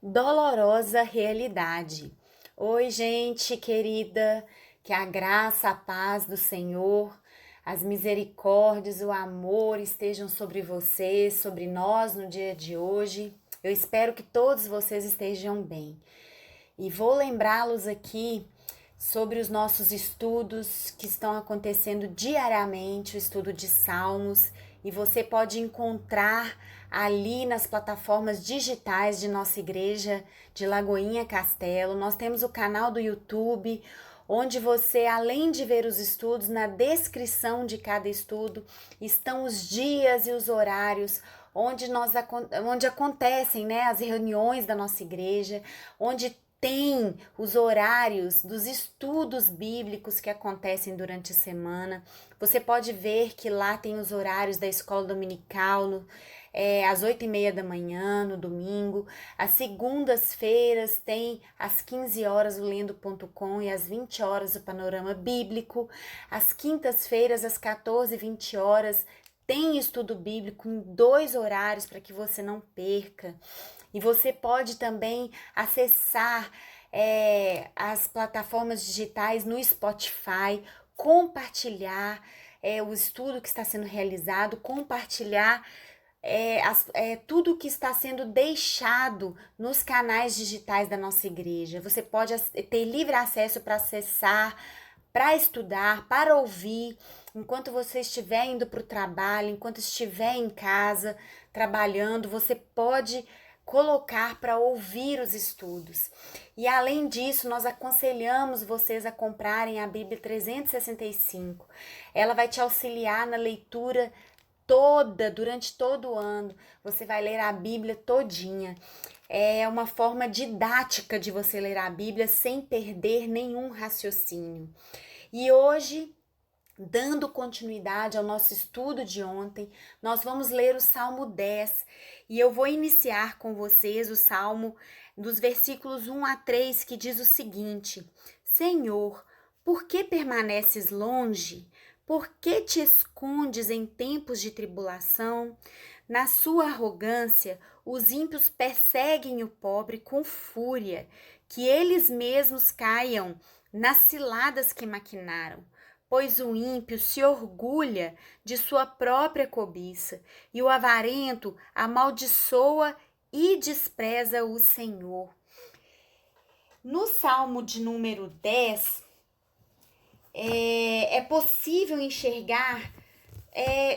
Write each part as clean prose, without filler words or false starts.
dolorosa realidade. Oi, gente querida, que a graça, a paz do Senhor, as misericórdias, o amor estejam sobre vocês, sobre nós no dia de hoje. Eu espero que todos vocês estejam bem. E vou lembrá-los aqui sobre os nossos estudos que estão acontecendo diariamente, o estudo de Salmos, e você pode encontrar ali nas plataformas digitais de nossa igreja de Lagoinha Castelo. Nós temos o canal do YouTube, onde você, além de ver os estudos, na descrição de cada estudo estão os dias e os horários onde acontecem, né, as reuniões da nossa igreja, onde tem os horários dos estudos bíblicos que acontecem durante a semana. Você pode ver que lá tem os horários da escola dominical, às 8h30 da manhã, no domingo. Às segundas-feiras tem às 15 horas o Lendo.com e às 20 horas o Panorama Bíblico. Às quintas-feiras, às 14h20 tem estudo bíblico em 2 horários para que você não perca. E você pode também acessar as plataformas digitais no Spotify, compartilhar o estudo que está sendo realizado, compartilhar tudo que está sendo deixado nos canais digitais da nossa igreja. Você pode ter livre acesso para acessar, para estudar, para ouvir, enquanto você estiver indo para o trabalho, enquanto estiver em casa trabalhando, você pode colocar para ouvir os estudos. E além disso, nós aconselhamos vocês a comprarem a Bíblia 365. Ela vai te auxiliar na leitura toda, durante todo o ano. Você vai ler a Bíblia todinha. É uma forma didática de você ler a Bíblia sem perder nenhum raciocínio. E hoje, dando continuidade ao nosso estudo de ontem, nós vamos ler o Salmo 10 e eu vou iniciar com vocês o Salmo dos versículos 1 a 3, que diz o seguinte: Senhor, por que permaneces longe? Por que te escondes em tempos de tribulação? Na sua arrogância, os ímpios perseguem o pobre com fúria, que eles mesmos caiam nas ciladas que maquinaram. Pois o ímpio se orgulha de sua própria cobiça, e o avarento amaldiçoa e despreza o Senhor. No Salmo de número 10, é possível enxergar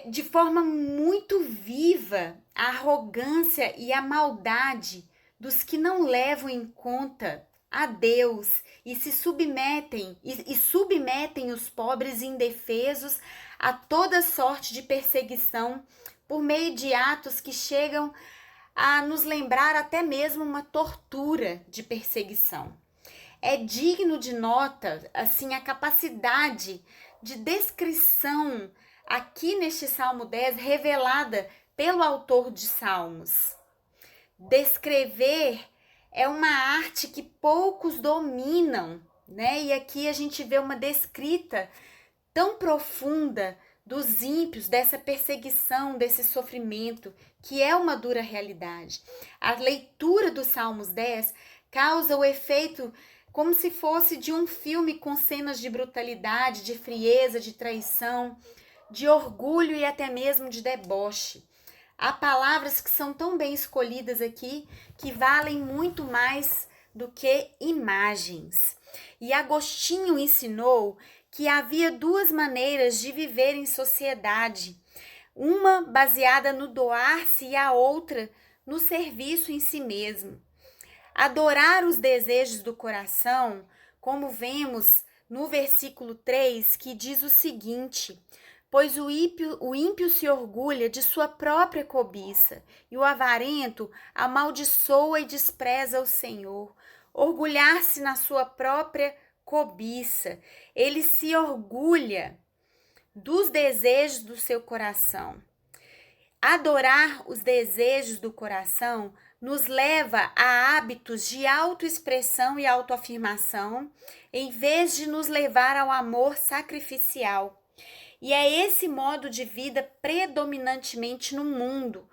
de forma muito viva a arrogância e a maldade dos que não levam em conta a Deus e se submetem e submetem os pobres indefesos a toda sorte de perseguição por meio de atos que chegam a nos lembrar até mesmo uma tortura de perseguição. É digno de nota, assim, a capacidade de descrição aqui neste Salmo 10 revelada pelo autor de Salmos. Descrever é uma arte que poucos dominam, né? E aqui a gente vê uma descrita tão profunda dos ímpios, dessa perseguição, desse sofrimento, que é uma dura realidade. A leitura do Salmos 10 causa o efeito como se fosse de um filme com cenas de brutalidade, de frieza, de traição, de orgulho e até mesmo de deboche. Há palavras que são tão bem escolhidas aqui que valem muito mais do que imagens. E Agostinho ensinou que havia 2 maneiras de viver em sociedade, uma baseada no doar-se e a outra no serviço em si mesmo. Adorar os desejos do coração, como vemos no versículo 3, que diz o seguinte: pois o ímpio se orgulha de sua própria cobiça, e o avarento amaldiçoa e despreza o Senhor. Orgulhar-se na sua própria cobiça. Ele se orgulha dos desejos do seu coração. Adorar os desejos do coração nos leva a hábitos de autoexpressão e autoafirmação, em vez de nos levar ao amor sacrificial. E é esse modo de vida predominantemente no mundo,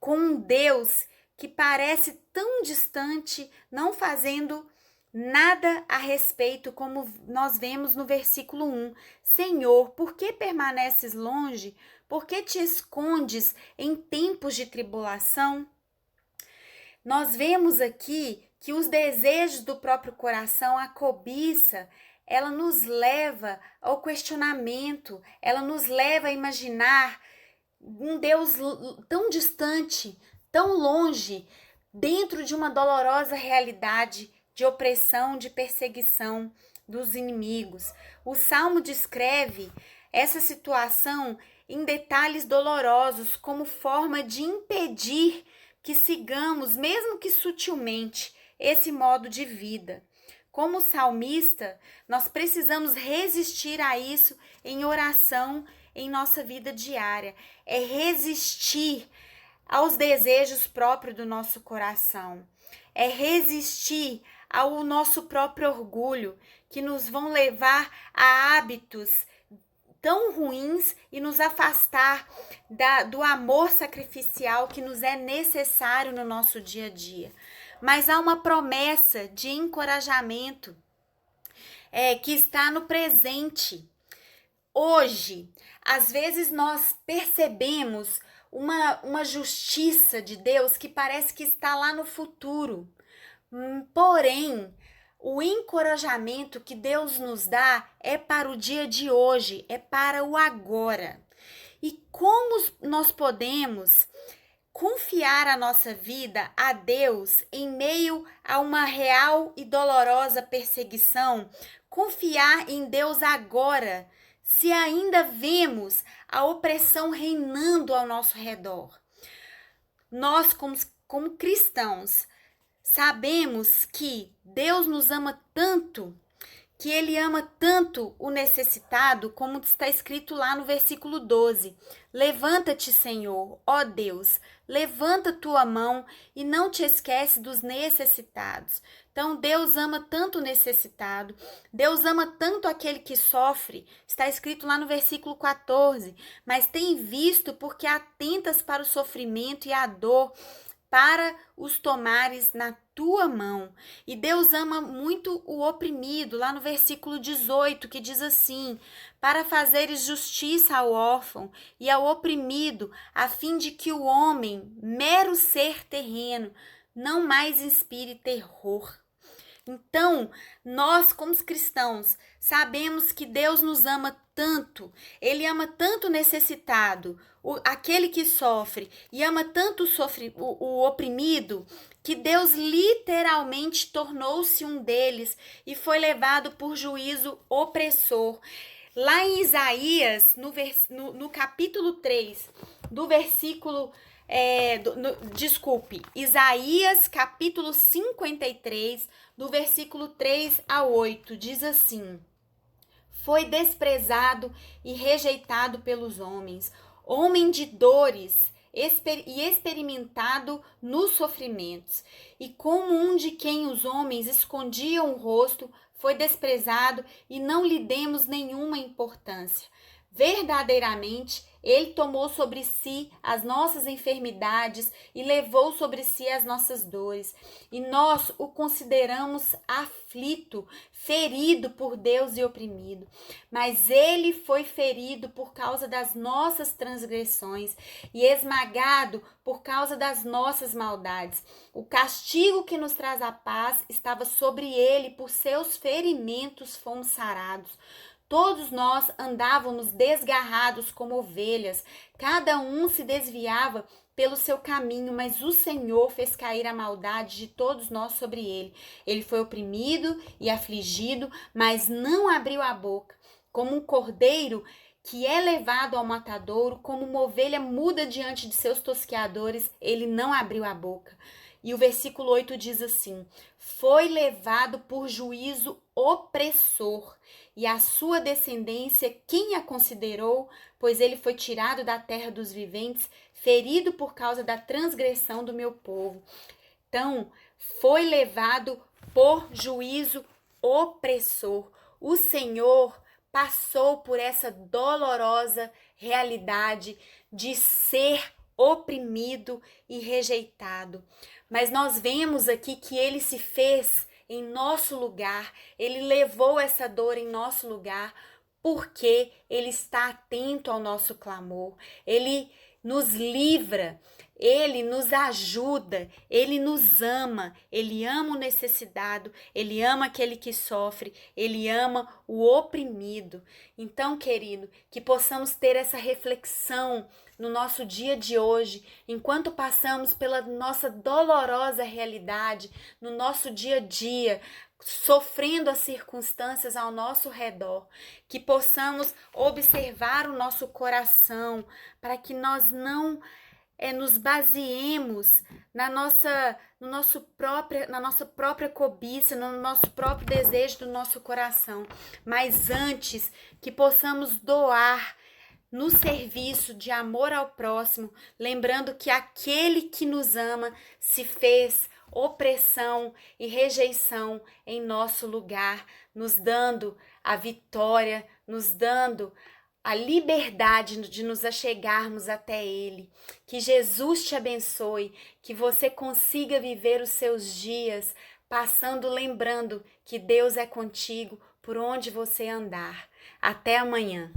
com um Deus que parece tão distante, não fazendo nada a respeito, como nós vemos no versículo 1. Senhor, por que permaneces longe? Por que te escondes em tempos de tribulação? Nós vemos aqui que os desejos do próprio coração, a cobiça, ela nos leva ao questionamento, ela nos leva a imaginar um Deus tão distante, tão longe, dentro de uma dolorosa realidade de opressão, de perseguição dos inimigos. O Salmo descreve essa situação em detalhes dolorosos, como forma de impedir que sigamos, mesmo que sutilmente, esse modo de vida. Como salmista, nós precisamos resistir a isso em oração em nossa vida diária. É resistir aos desejos próprios do nosso coração. É resistir ao nosso próprio orgulho, que nos vão levar a hábitos tão ruins e nos afastar do amor sacrificial que nos é necessário no nosso dia a dia. Mas há uma promessa de encorajamento que está no presente. Hoje, às vezes nós percebemos uma justiça de Deus que parece que está lá no futuro. Porém, o encorajamento que Deus nos dá é para o dia de hoje, é para o agora. E como nós podemos confiar a nossa vida a Deus em meio a uma real e dolorosa perseguição? Confiar em Deus agora, se ainda vemos a opressão reinando ao nosso redor? Nós, como cristãos, sabemos que Deus nos ama tanto, que Ele ama tanto o necessitado, como está escrito lá no versículo 12. Levanta-te, Senhor, ó Deus, levanta tua mão e não te esquece dos necessitados. Então, Deus ama tanto o necessitado, Deus ama tanto aquele que sofre, está escrito lá no versículo 14. Mas tem visto porque atentas para o sofrimento e a dor, para os tomares na tua mão. E Deus ama muito o oprimido, lá no versículo 18, que diz assim: para fazeres justiça ao órfão e ao oprimido, a fim de que o homem, mero ser terreno, não mais inspire terror. Então, nós, como cristãos, sabemos que Deus nos ama tanto, Ele ama tanto o necessitado, aquele que sofre, e ama tanto o oprimido, que Deus literalmente tornou-se um deles e foi levado por juízo opressor. Lá em Isaías, no capítulo 3, do versículo... Isaías capítulo 53, do versículo 3 a 8, diz assim: foi desprezado e rejeitado pelos homens, homem de dores e experimentado nos sofrimentos, e como um de quem os homens escondiam o rosto, foi desprezado e não lhe demos nenhuma importância. Verdadeiramente, Ele tomou sobre si as nossas enfermidades e levou sobre si as nossas dores. E nós o consideramos aflito, ferido por Deus e oprimido. Mas Ele foi ferido por causa das nossas transgressões e esmagado por causa das nossas maldades. O castigo que nos traz a paz estava sobre Ele, por seus ferimentos fomos sarados. Todos nós andávamos desgarrados como ovelhas, cada um se desviava pelo seu caminho, mas o Senhor fez cair a maldade de todos nós sobre ele. Ele foi oprimido e afligido, mas não abriu a boca. Como um cordeiro que é levado ao matadouro, como uma ovelha muda diante de seus tosqueadores, ele não abriu a boca. E o versículo 8 diz assim: foi levado por juízo opressor, e a sua descendência, quem a considerou? Pois ele foi tirado da terra dos viventes, ferido por causa da transgressão do meu povo. Então, foi levado por juízo opressor. O Senhor passou por essa dolorosa realidade de ser oprimido e rejeitado. Mas nós vemos aqui que ele se fez em nosso lugar, ele levou essa dor em nosso lugar, porque ele está atento ao nosso clamor, ele nos livra, ele nos ajuda, ele nos ama, ele ama o necessitado, ele ama aquele que sofre, ele ama o oprimido. Então, querido, que possamos ter essa reflexão no nosso dia de hoje, enquanto passamos pela nossa dolorosa realidade, no nosso dia a dia, sofrendo as circunstâncias ao nosso redor, que possamos observar o nosso coração, para que nós não nos baseemos na nossa própria cobiça, no nosso próprio desejo do nosso coração, mas antes que possamos doar no serviço de amor ao próximo, lembrando que aquele que nos ama se fez opressão e rejeição em nosso lugar, nos dando a vitória, nos dando a liberdade de nos achegarmos até Ele. Que Jesus te abençoe, que você consiga viver os seus dias passando lembrando que Deus é contigo por onde você andar. Até amanhã.